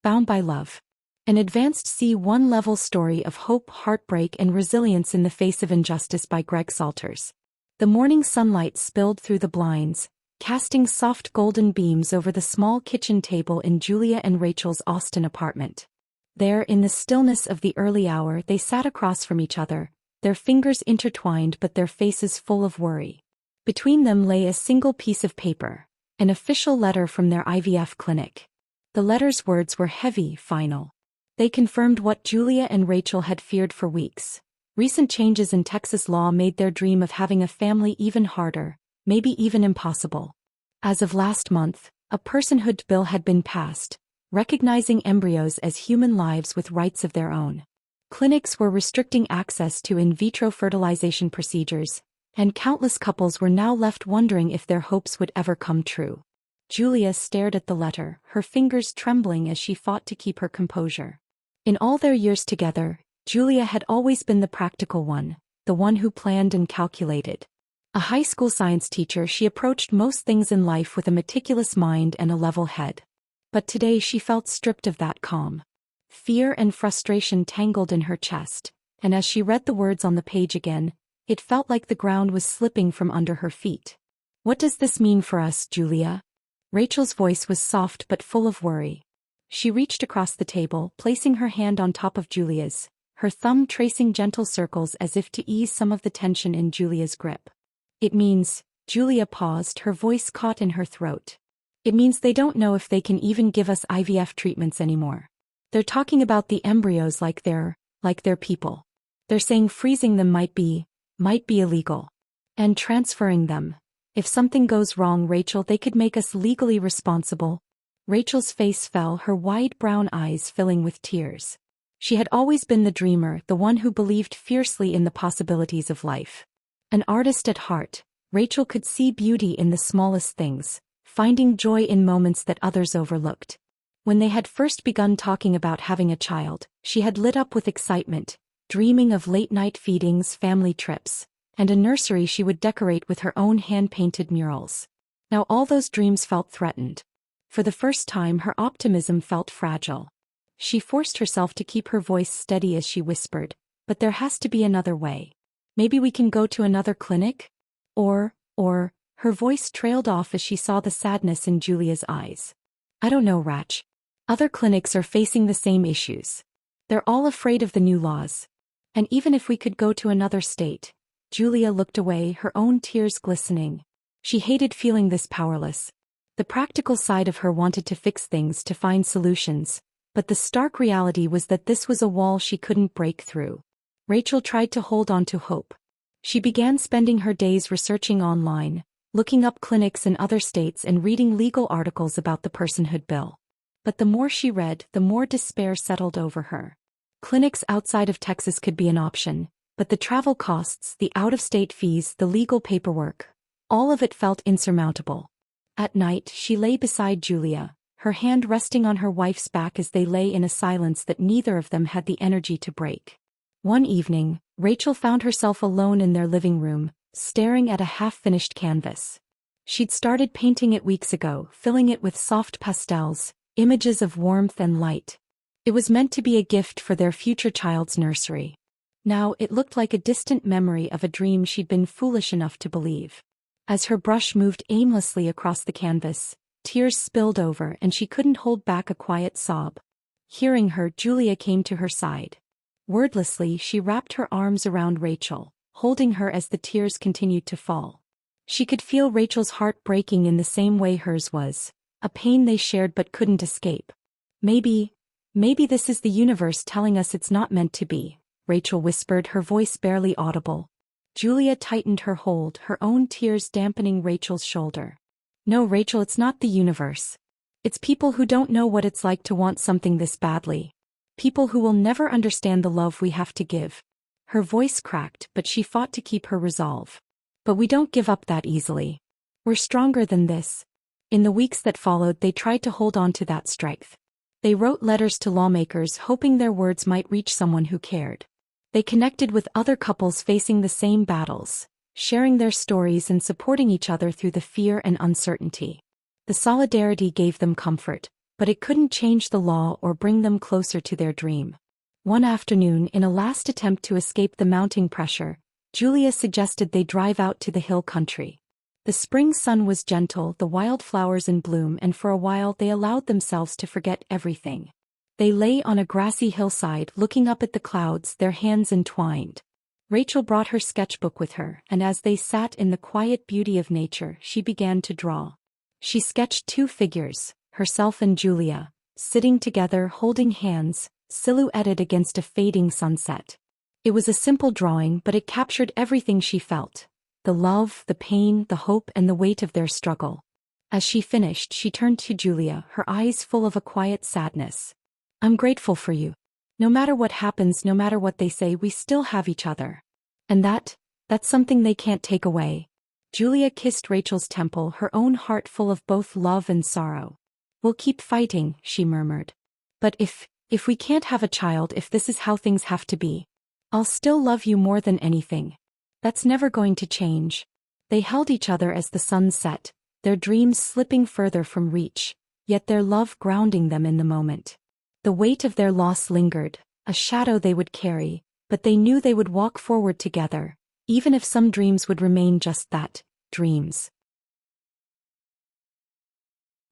Bound by Love. An advanced C1 level story of hope, heartbreak, and resilience in the face of injustice by Greg Salters. The morning sunlight spilled through the blinds, casting soft golden beams over the small kitchen table in Julia and Rachel's Austin apartment. There, in the stillness of the early hour, they sat across from each other, their fingers intertwined but their faces full of worry. Between them lay a single piece of paper, an official letter from their IVF clinic. The letter's words were heavy, final. They confirmed what Julia and Rachel had feared for weeks. Recent changes in Texas law made their dream of having a family even harder, maybe even impossible. As of last month, a personhood bill had been passed, recognizing embryos as human lives with rights of their own. Clinics were restricting access to in vitro fertilization procedures, and countless couples were now left wondering if their hopes would ever come true. Julia stared at the letter, her fingers trembling as she fought to keep her composure. In all their years together, Julia had always been the practical one, the one who planned and calculated. A high school science teacher, she approached most things in life with a meticulous mind and a level head. But today she felt stripped of that calm. Fear and frustration tangled in her chest, and as she read the words on the page again, it felt like the ground was slipping from under her feet. "What does this mean for us, Julia?" Rachel's voice was soft but full of worry. She reached across the table, placing her hand on top of Julia's, her thumb tracing gentle circles as if to ease some of the tension in Julia's grip. "It means," Julia paused, her voice caught in her throat. "It means they don't know if they can even give us IVF treatments anymore. They're talking about the embryos like they're people. They're saying freezing them might be illegal. And transferring them. If something goes wrong, Rachel, they could make us legally responsible." Rachel's face fell, her wide brown eyes filling with tears. She had always been the dreamer, the one who believed fiercely in the possibilities of life. An artist at heart, Rachel could see beauty in the smallest things, finding joy in moments that others overlooked. When they had first begun talking about having a child, she had lit up with excitement, dreaming of late-night feedings, family trips, and a nursery she would decorate with her own hand-painted murals. Now all those dreams felt threatened. For the first time, her optimism felt fragile. She forced herself to keep her voice steady as she whispered, "But there has to be another way. Maybe we can go to another clinic? Or, her voice trailed off as she saw the sadness in Julia's eyes. "I don't know, Rach. Other clinics are facing the same issues. They're all afraid of the new laws. And even if we could go to another state." Julia looked away, her own tears glistening. She hated feeling this powerless. The practical side of her wanted to fix things, to find solutions, but the stark reality was that this was a wall she couldn't break through. Rachel tried to hold on to hope. She began spending her days researching online, looking up clinics in other states and reading legal articles about the personhood bill. But the more she read, the more despair settled over her. Clinics outside of Texas could be an option, but the travel costs, the out-of-state fees, the legal paperwork, all of it felt insurmountable. At night, she lay beside Julia, her hand resting on her wife's back as they lay in a silence that neither of them had the energy to break. One evening, Rachel found herself alone in their living room, staring at a half-finished canvas. She'd started painting it weeks ago, filling it with soft pastels, images of warmth and light. It was meant to be a gift for their future child's nursery. Now it looked like a distant memory of a dream she'd been foolish enough to believe. As her brush moved aimlessly across the canvas, tears spilled over and she couldn't hold back a quiet sob. Hearing her, Julia came to her side. Wordlessly, she wrapped her arms around Rachel, holding her as the tears continued to fall. She could feel Rachel's heart breaking in the same way hers was, a pain they shared but couldn't escape. Maybe this is the universe telling us it's not meant to be," Rachel whispered, her voice barely audible. Julia tightened her hold, her own tears dampening Rachel's shoulder. "No, Rachel, it's not the universe. It's people who don't know what it's like to want something this badly. People who will never understand the love we have to give." Her voice cracked, but she fought to keep her resolve. "But we don't give up that easily. We're stronger than this." In the weeks that followed, they tried to hold on to that strength. They wrote letters to lawmakers, hoping their words might reach someone who cared. They connected with other couples facing the same battles, sharing their stories and supporting each other through the fear and uncertainty. The solidarity gave them comfort, but it couldn't change the law or bring them closer to their dream. One afternoon, in a last attempt to escape the mounting pressure, Julia suggested they drive out to the hill country. The spring sun was gentle, the wildflowers in bloom, and for a while they allowed themselves to forget everything. They lay on a grassy hillside, looking up at the clouds, their hands entwined. Rachel brought her sketchbook with her, and as they sat in the quiet beauty of nature, she began to draw. She sketched two figures, herself and Julia, sitting together, holding hands, silhouetted against a fading sunset. It was a simple drawing, but it captured everything she felt: the love, the pain, the hope, and the weight of their struggle. As she finished, she turned to Julia, her eyes full of a quiet sadness. "I'm grateful for you. No matter what happens, no matter what they say, we still have each other. And that's something they can't take away." Julia kissed Rachel's temple, her own heart full of both love and sorrow. "We'll keep fighting," she murmured. "But if we can't have a child, if this is how things have to be, I'll still love you more than anything. That's never going to change." They held each other as the sun set, their dreams slipping further from reach, yet their love grounding them in the moment. The weight of their loss lingered, a shadow they would carry, but they knew they would walk forward together, even if some dreams would remain just that, dreams.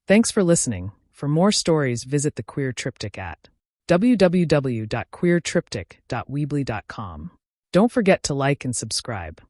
Thanks for listening. For more stories, visit the Queer Triptych at www.queertriptych.weebly.com. Don't forget to like and subscribe.